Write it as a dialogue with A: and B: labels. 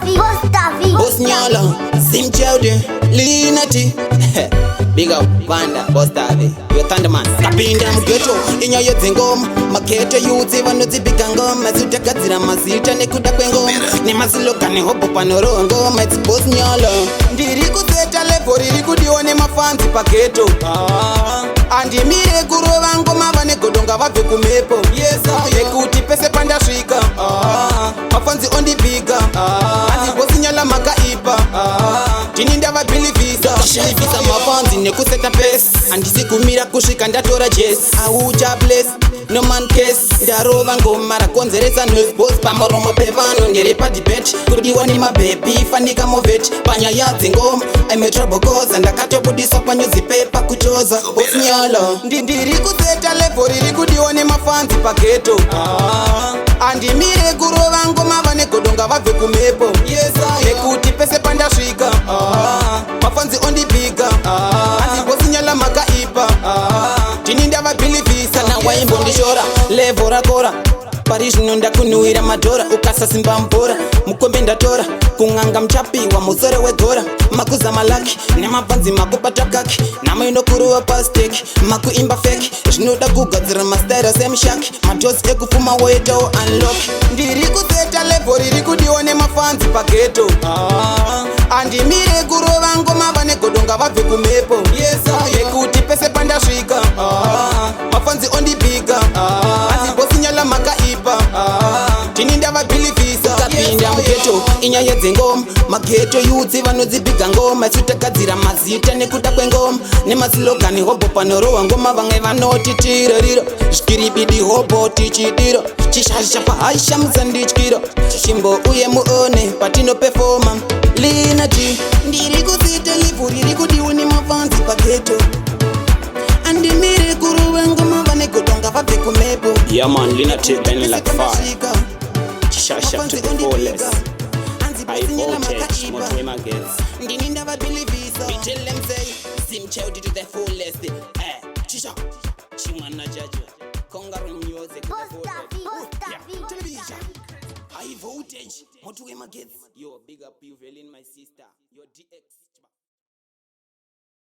A: Boss Nyala, Sim Chowder, Linati. Big up, Vanda, Boss Tavi, your Thunderman. Kapinda mgeto, inyo yote ngoma. Maketo yuti vanozibika ngoma. Zutakazira mazita nekuda kwengoma. Ni maziloka ni hopo panoro ngoma. It's Boss Nyala. Ndiri kuzeta level, riri kudione mafanzi paketo. Andi mire kurova ngoma vane godonga vabve kumepo. Yekuti pese panda shika. Mafanzi ondibika. Andi Boss Nyala makaipa. Tininda vabilivisa. Shilivisa mafanzi nekuseta pesi. Andisi kumira kushika ndatora jesi. Auja bless, no man case. Ndarova ngoma rakonzeresa noise. Boss pamoromo pevano ngere pa debate. Kudiwa ni mabebi fanika moveti. Panya yadzi ngoma I'm a trouble cause. Ndakatobudisa panyuzi pepa kuchoza. Boss Nyala ndiri kuzeta level riri kudiwa ni mafanzi paketo. Andi mire kurova ngoma vane godonga vabve kumepo. Yekuti pese panda shika. Mafanzi ondibika. Andi Boss Nyala makaipa. Tininda vabilivisa na waimbo ndishora level rakora. Parish nonda kunuira madora. Ukasa simba mpora mukombe ndatora. Kunganga mchapi wa muzore wegora. Makuza malaki nemapanzi makupata kaki. Nama inokuruwa pasteki makuimba feki. Zvinoda kugadzira mastera semshaki. Madosi ekufuma woitawo unlock. Ndiri kuzeta level riri kudiwa nemafanzi paketo. Andi mire kurova ngoma vane godonga vabve kumepo. Yekuti pese panda shika. Mafanzi ondibika. Andi Boss Nyala makaipa. Tininda vabilivisa. Kapinda mgeto inya yedze ngoma. Mageto yudzi vanodzibika ngoma. Zutakadzira mazita nekuda kwengoma. Nemaslogani hobo panorowa ngoma. Vange vanoti tirarira. Shkiribidi hobo tichidira. Chishasha pahaisha muzandichkira. Shimbo uye muone patino performa. Linati ndiri kuzita level riri kudiwa ni mafanzi paketo. Andi mire kurova ngoma vane godonga vabve kumepo.
B: Yeah man, Linati been like fire. Shasha to the fullest. High voltage, Motwema gets.
A: Ndininda vabilivisa. We tell them say Sim Chowder to the fullest. Chisha Chimana Jaja Kongaru music. Television. High voltage, Motwema gets. Yo, big up you, Velin, my sister. Your DX.